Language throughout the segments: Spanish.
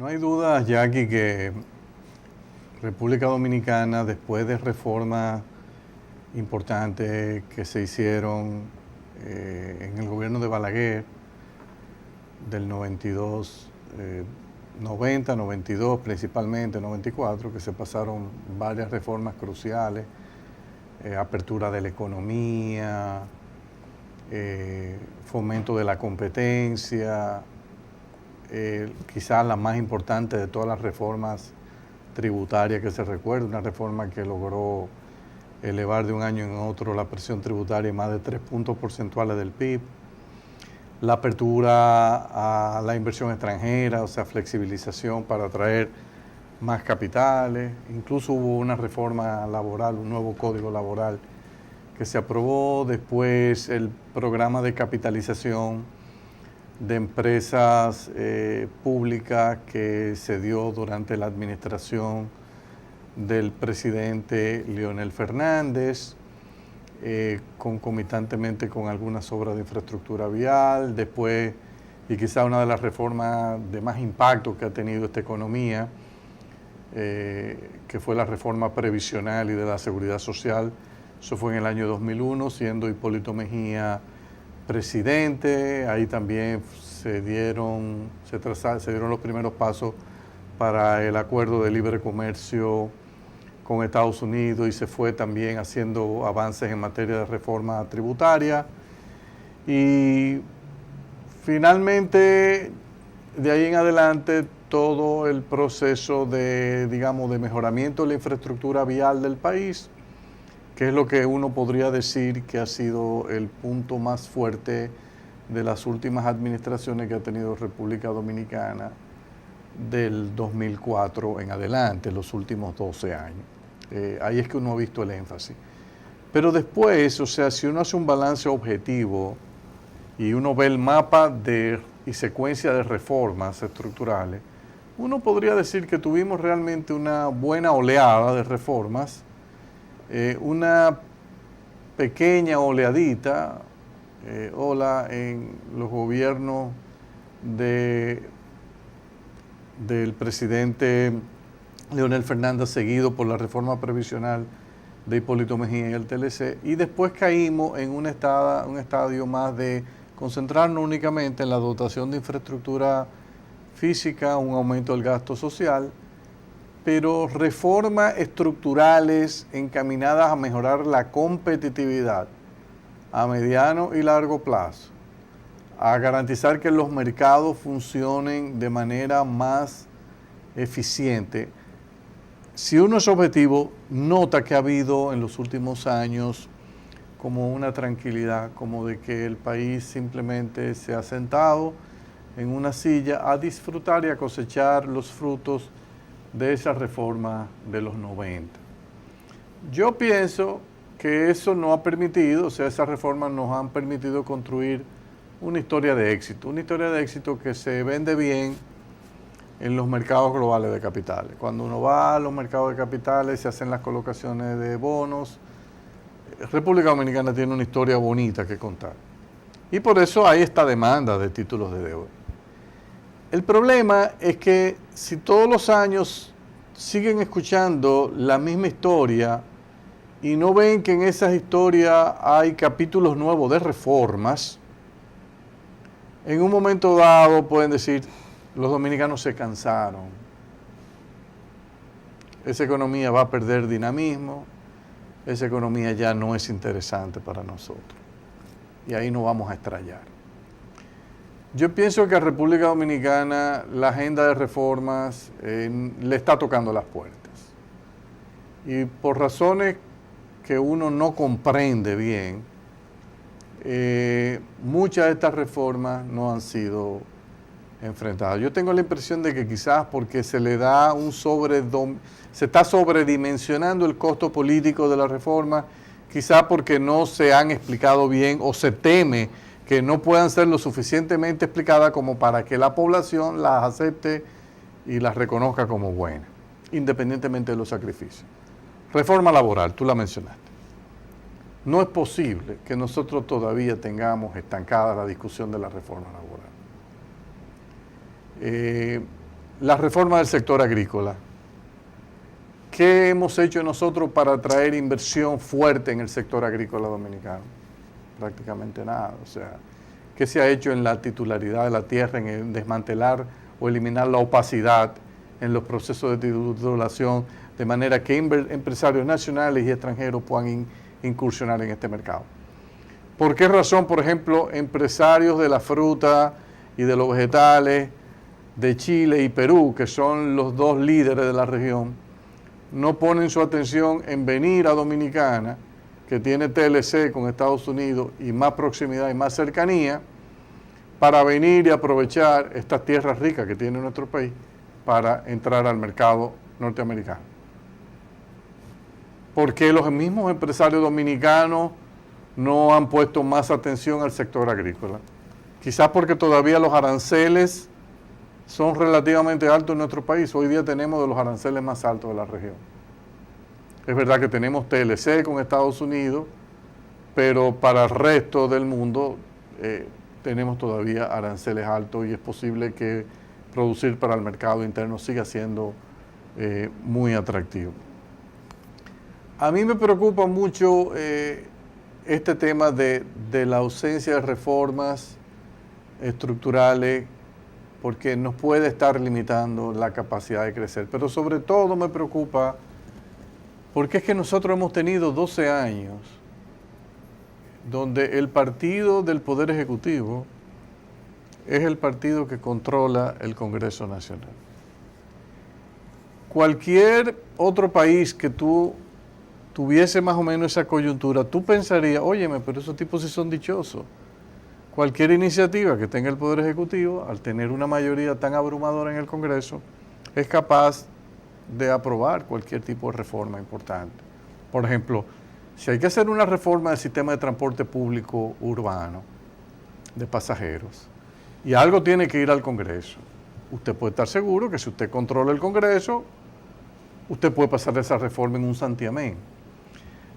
No hay duda, Jackie, que República Dominicana, después de reformas importantes que se hicieron en el gobierno de Balaguer, del 92, 90, 92 principalmente, 94, que se pasaron varias reformas cruciales, apertura de la economía, fomento de la competencia, quizás la más importante de todas las reformas tributarias que se recuerda, una reforma que logró elevar de un año en otro la presión tributaria en más de 3 puntos porcentuales del PIB, la apertura a la inversión extranjera, o sea, flexibilización para atraer más capitales, incluso hubo una reforma laboral, un nuevo código laboral que se aprobó, después el programa de capitalización de empresas públicas que se dio durante la administración del presidente Leonel Fernández, concomitantemente con algunas obras de infraestructura vial, después, y quizá una de las reformas de más impacto que ha tenido esta economía, que fue la reforma previsional y de la seguridad social. Eso fue en el año 2001, siendo Hipólito Mejía presidente. Ahí también se dieron los primeros pasos para el acuerdo de libre comercio con Estados Unidos y se fue también haciendo avances en materia de reforma tributaria. Y finalmente, de ahí en adelante, todo el proceso de, digamos, de mejoramiento de la infraestructura vial del país, que es lo que uno podría decir que ha sido el punto más fuerte de las últimas administraciones que ha tenido República Dominicana del 2004 en adelante, los últimos 12 años. Ahí es que uno ha visto el énfasis. Pero después, o sea, si uno hace un balance objetivo y uno ve el mapa y secuencia de reformas estructurales, uno podría decir que tuvimos realmente una buena oleada de reformas, una pequeña oleadita, ola en los gobiernos del presidente Leonel Fernández, seguido por la reforma previsional de Hipólito Mejía y el TLC, y después caímos en un estadio más de concentrarnos únicamente en la dotación de infraestructura física, un aumento del gasto social, pero reformas estructurales encaminadas a mejorar la competitividad a mediano y largo plazo, a garantizar que los mercados funcionen de manera más eficiente. Si uno es objetivo, nota que ha habido en los últimos años como una tranquilidad, como de que el país simplemente se ha sentado en una silla a disfrutar y a cosechar los frutos de esa reforma de los 90. Yo pienso que eso no ha permitido, o sea, esas reformas nos han permitido construir una historia de éxito que se vende bien en los mercados globales de capitales. Cuando uno va a los mercados de capitales, se hacen las colocaciones de bonos. República Dominicana tiene una historia bonita que contar. Y por eso hay esta demanda de títulos de deuda. El problema es que si todos los años siguen escuchando la misma historia y no ven que en esas historias hay capítulos nuevos de reformas, en un momento dado pueden decir, los dominicanos se cansaron, esa economía va a perder dinamismo, esa economía ya no es interesante para nosotros y ahí nos vamos a estrellar. Yo pienso que a República Dominicana la agenda de reformas le está tocando las puertas y por razones que uno no comprende bien, muchas de estas reformas no han sido enfrentadas. Yo tengo la impresión de que quizás porque se le da se está sobredimensionando el costo político de la reforma, quizás porque no se han explicado bien o se teme que no puedan ser lo suficientemente explicadas como para que la población las acepte y las reconozca como buenas, independientemente de los sacrificios. Reforma laboral, tú la mencionaste. No es posible que nosotros todavía tengamos estancada la discusión de la reforma laboral. la reforma del sector agrícola. ¿Qué hemos hecho nosotros para atraer inversión fuerte en el sector agrícola dominicano? Prácticamente nada. O sea, ¿qué se ha hecho en la titularidad de la tierra, en desmantelar o eliminar la opacidad en los procesos de titulación, de manera que empresarios nacionales y extranjeros puedan incursionar en este mercado? ¿Por qué razón, por ejemplo, empresarios de la fruta y de los vegetales de Chile y Perú, que son los dos líderes de la región, no ponen su atención en venir a Dominicana, que tiene TLC con Estados Unidos y más proximidad y más cercanía, para venir y aprovechar estas tierras ricas que tiene nuestro país para entrar al mercado norteamericano? ¿Por qué los mismos empresarios dominicanos no han puesto más atención al sector agrícola? Quizás porque todavía los aranceles son relativamente altos en nuestro país. Hoy día tenemos de los aranceles más altos de la región. Es verdad que tenemos TLC con Estados Unidos, pero para el resto del mundo tenemos todavía aranceles altos y es posible que producir para el mercado interno siga siendo muy atractivo. A mí me preocupa mucho este tema de la ausencia de reformas estructurales, porque nos puede estar limitando la capacidad de crecer. Pero sobre todo me preocupa porque es que nosotros hemos tenido 12 años donde el partido del Poder Ejecutivo es el partido que controla el Congreso Nacional. Cualquier otro país que tú tuviese más o menos esa coyuntura, tú pensarías, óyeme, pero esos tipos sí son dichosos. Cualquier iniciativa que tenga el Poder Ejecutivo, al tener una mayoría tan abrumadora en el Congreso, es capaz de aprobar cualquier tipo de reforma importante. Por ejemplo, si hay que hacer una reforma del sistema de transporte público urbano de pasajeros y algo tiene que ir al Congreso, usted puede estar seguro que si usted controla el Congreso, usted puede pasar esa reforma en un santiamén.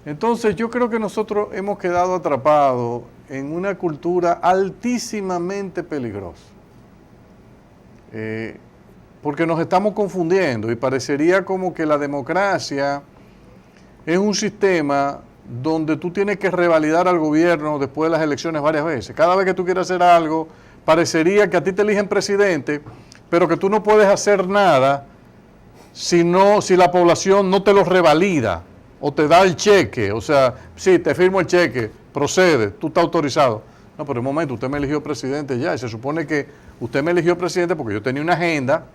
Entonces yo creo que nosotros hemos quedado atrapados en una cultura altísimamente peligrosa, porque nos estamos confundiendo y parecería como que la democracia es un sistema donde tú tienes que revalidar al gobierno después de las elecciones varias veces. Cada vez que tú quieres hacer algo, parecería que a ti te eligen presidente, pero que tú no puedes hacer nada si la población no te lo revalida o te da el cheque. O sea, sí, te firmo el cheque, procede, tú estás autorizado. No, pero un momento, usted me eligió presidente ya, y se supone que usted me eligió presidente porque yo tenía una agenda,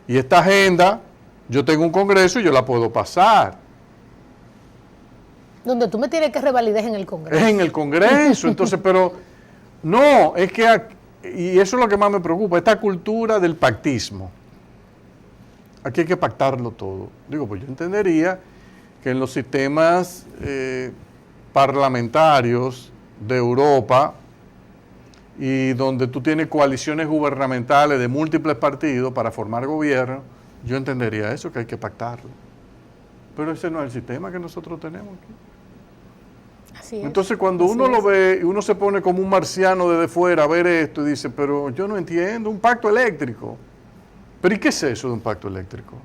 y esta agenda, yo tengo un Congreso y yo la puedo pasar. Donde tú me tienes que revalidar en el Congreso. Es en el Congreso, entonces, pero no, es que, y eso es lo que más me preocupa, esta cultura del pactismo. Aquí hay que pactarlo todo. Digo, pues yo entendería que en los sistemas parlamentarios de Europa y donde tú tienes coaliciones gubernamentales de múltiples partidos para formar gobierno, yo entendería eso, que hay que pactarlo. Pero ese no es el sistema que nosotros tenemos aquí. Así es. Entonces cuando uno lo ve y uno se pone como un marciano desde fuera a ver esto y dice, pero yo no entiendo, un pacto eléctrico. ¿Pero y qué es eso de un pacto eléctrico?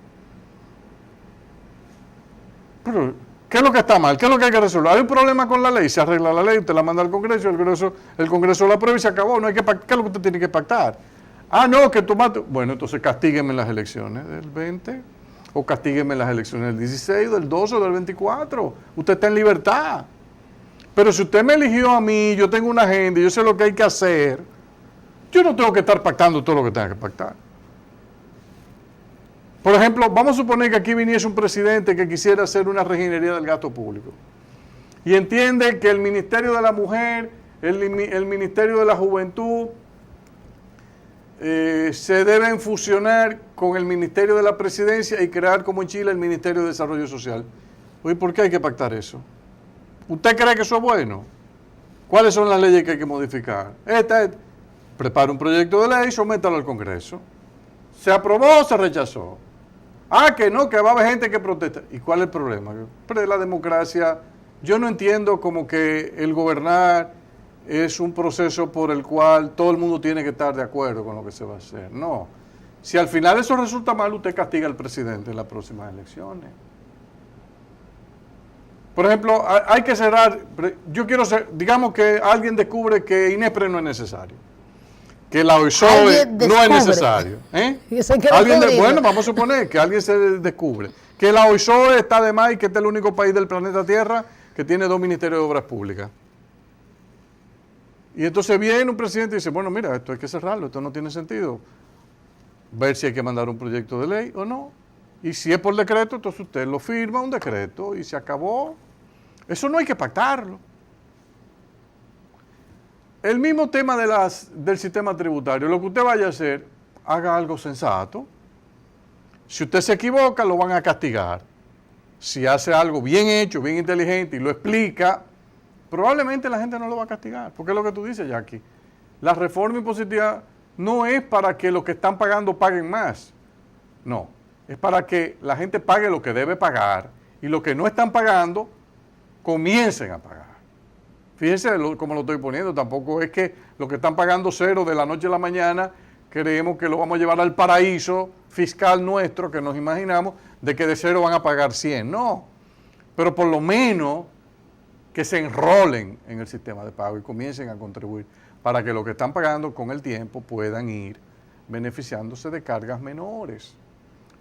Pero, ¿qué es lo que está mal? ¿Qué es lo que hay que resolver? Hay un problema con la ley, se arregla la ley, usted la manda al Congreso, el Congreso la aprueba y se acabó. No hay que ¿qué es lo que usted tiene que pactar? Ah, no, que tomate. Bueno, entonces castíguenme en las elecciones del 20, o castíguenme en las elecciones del 16, del 12 o del 24. Usted está en libertad. Pero si usted me eligió a mí, yo tengo una agenda, yo sé lo que hay que hacer, yo no tengo que estar pactando todo lo que tenga que pactar. Por ejemplo, vamos a suponer que aquí viniese un presidente que quisiera hacer una reginería del gasto público y entiende que el Ministerio de la Mujer, el Ministerio de la Juventud se deben fusionar con el Ministerio de la Presidencia y crear como en Chile el Ministerio de Desarrollo Social. Oye, ¿por qué hay que pactar eso? ¿Usted cree que eso es bueno? ¿Cuáles son las leyes que hay que modificar? Prepara un proyecto de ley, sométalo al Congreso. ¿Se aprobó o se rechazó? Ah, que no, que va a haber gente que protesta. ¿Y cuál es el problema? Pero la democracia, yo no entiendo como que el gobernar es un proceso por el cual todo el mundo tiene que estar de acuerdo con lo que se va a hacer. No, Si al final eso resulta mal, usted castiga al presidente en las próximas elecciones. Por ejemplo, hay que cerrar, digamos que alguien descubre que INEPRE no es necesario, que la OISOE no es necesario. Bueno, vamos a suponer que alguien se descubre que la OISOE está de más y que este es el único país del planeta Tierra que tiene 2 ministerios de Obras Públicas. Y entonces viene un presidente y dice, bueno, mira, esto hay que cerrarlo, esto no tiene sentido. Ver si hay que mandar un proyecto de ley o no. Y si es por decreto, entonces usted lo firma, un decreto, y se acabó. Eso no hay que pactarlo. El mismo tema del sistema tributario, lo que usted vaya a hacer, haga algo sensato. Si usted se equivoca, lo van a castigar. Si hace algo bien hecho, bien inteligente y lo explica, probablemente la gente no lo va a castigar. Porque es lo que tú dices, Jackie. La reforma impositiva no es para que los que están pagando paguen más. No, es para que la gente pague lo que debe pagar y los que no están pagando comiencen a pagar. Fíjense cómo lo estoy poniendo, tampoco es que los que están pagando 0 de la noche a la mañana creemos que lo vamos a llevar al paraíso fiscal nuestro que nos imaginamos de que de 0 van a pagar 100, no. Pero por lo menos que se enrolen en el sistema de pago y comiencen a contribuir para que los que están pagando con el tiempo puedan ir beneficiándose de cargas menores.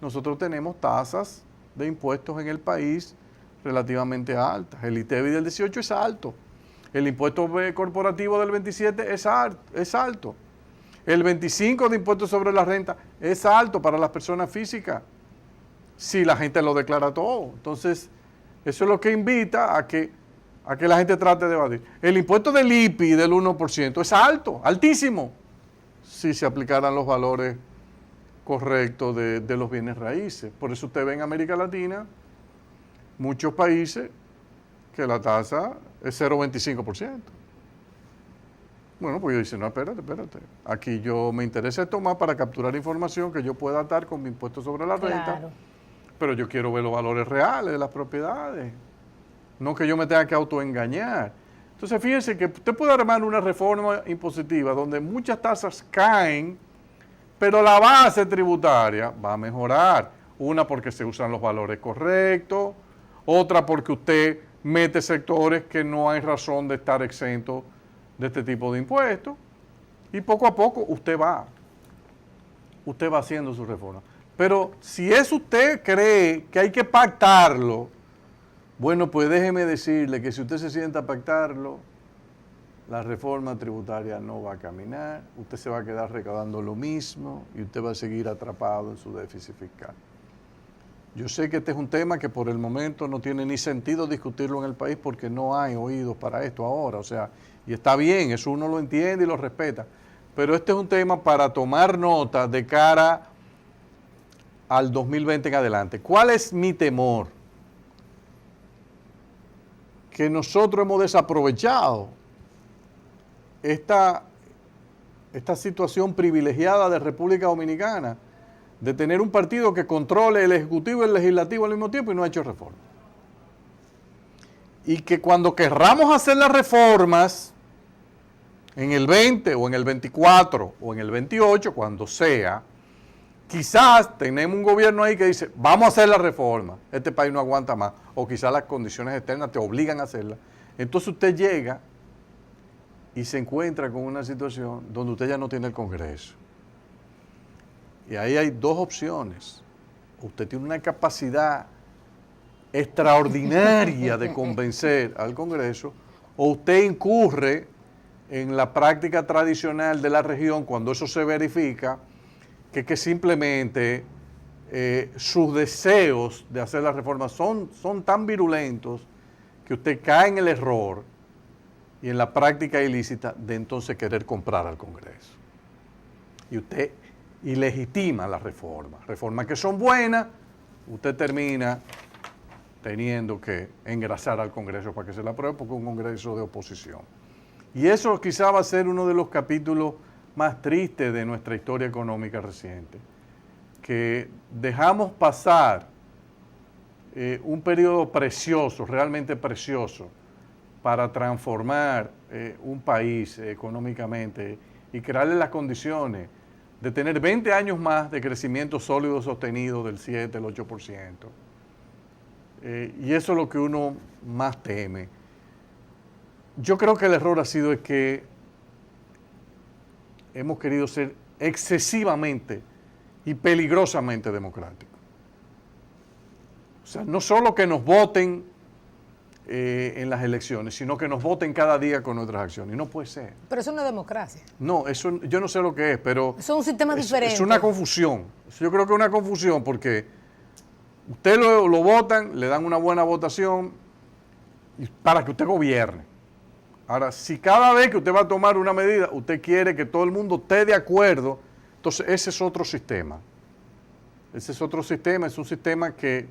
Nosotros tenemos tasas de impuestos en el país relativamente altas. El ITEVI del 18 es alto. El impuesto corporativo del 27 es alto. El 25 de impuestos sobre la renta es alto para las personas físicas. Si la gente lo declara todo. Entonces, eso es lo que invita a que la gente trate de evadir. El impuesto del IPI del 1% es alto, altísimo, si se aplicaran los valores correctos de los bienes raíces. Por eso usted ve en América Latina muchos países que la tasa es 0,25%. Bueno, pues yo dice, no, espérate. Aquí yo me interesa esto más para capturar información que yo pueda dar con mi impuesto sobre la renta, pero yo quiero ver los valores reales de las propiedades. No que yo me tenga que autoengañar. Entonces, fíjense que usted puede armar una reforma impositiva donde muchas tasas caen, pero la base tributaria va a mejorar. Una porque se usan los valores correctos, otra porque usted mete sectores que no hay razón de estar exentos de este tipo de impuestos, y poco a poco usted va haciendo su reforma. Pero si usted cree que hay que pactarlo, bueno, pues déjeme decirle que si usted se sienta a pactarlo, la reforma tributaria no va a caminar, usted se va a quedar recaudando lo mismo y usted va a seguir atrapado en su déficit fiscal. Yo sé que este es un tema que por el momento no tiene ni sentido discutirlo en el país porque no hay oídos para esto ahora, o sea, y está bien, eso uno lo entiende y lo respeta, pero este es un tema para tomar nota de cara al 2020 en adelante. ¿Cuál es mi temor? Que nosotros hemos desaprovechado esta situación privilegiada de República Dominicana de tener un partido que controle el Ejecutivo y el Legislativo al mismo tiempo y no ha hecho reforma. Y que cuando querramos hacer las reformas en el 20 o en el 24 o en el 28, cuando sea, quizás tenemos un gobierno ahí que dice, vamos a hacer la reforma, este país no aguanta más, o quizás las condiciones externas te obligan a hacerla. Entonces usted llega y se encuentra con una situación donde usted ya no tiene el Congreso. Y ahí hay dos opciones. Usted tiene una capacidad extraordinaria de convencer al Congreso, o usted incurre en la práctica tradicional de la región cuando eso se verifica, que simplemente sus deseos de hacer la reforma son tan virulentos que usted cae en el error y en la práctica ilícita de entonces querer comprar al Congreso. Y usted ilegitima las reformas que son buenas, usted termina teniendo que engrasar al Congreso para que se la apruebe porque es un Congreso de oposición. Y eso quizá va a ser uno de los capítulos más tristes de nuestra historia económica reciente, que dejamos pasar un periodo precioso, realmente precioso, para transformar un país económicamente y crearle las condiciones de tener 20 años más de crecimiento sólido sostenido del 7, el 8%. Y eso es lo que uno más teme. Yo creo que el error ha sido es que hemos querido ser excesivamente y peligrosamente democráticos. O sea, no solo que nos voten en las elecciones, sino que nos voten cada día con nuestras acciones. Y no puede ser. Pero eso no es democracia. No, eso yo no sé lo que es, pero... Eso es un sistema diferente. Es una confusión. Yo creo que es una confusión porque usted lo votan, le dan una buena votación para que usted gobierne. Ahora, si cada vez que usted va a tomar una medida, usted quiere que todo el mundo esté de acuerdo, entonces ese es otro sistema. Ese es otro sistema, es un sistema que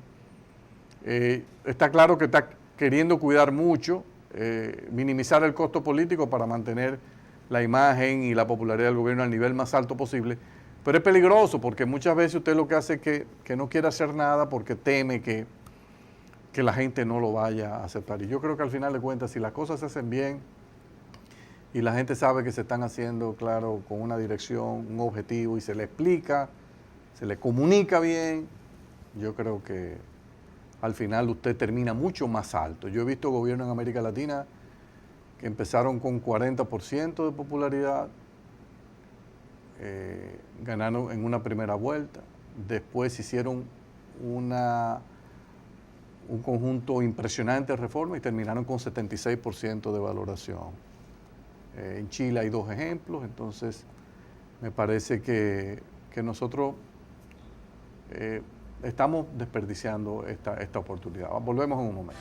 está claro que está queriendo cuidar mucho, minimizar el costo político para mantener la imagen y la popularidad del gobierno al nivel más alto posible, pero es peligroso porque muchas veces usted lo que hace es que no quiere hacer nada porque teme que la gente no lo vaya a aceptar. Y yo creo que al final de cuentas, si las cosas se hacen bien y la gente sabe que se están haciendo, claro, con una dirección, un objetivo, y se le explica, se le comunica bien, yo creo que al final usted termina mucho más alto. Yo he visto gobiernos en América Latina que empezaron con 40% de popularidad, ganaron en una primera vuelta, después hicieron un conjunto impresionante de reformas y terminaron con 76% de valoración. En Chile hay 2 ejemplos, entonces me parece que nosotros estamos desperdiciando esta oportunidad. Volvemos en un momento.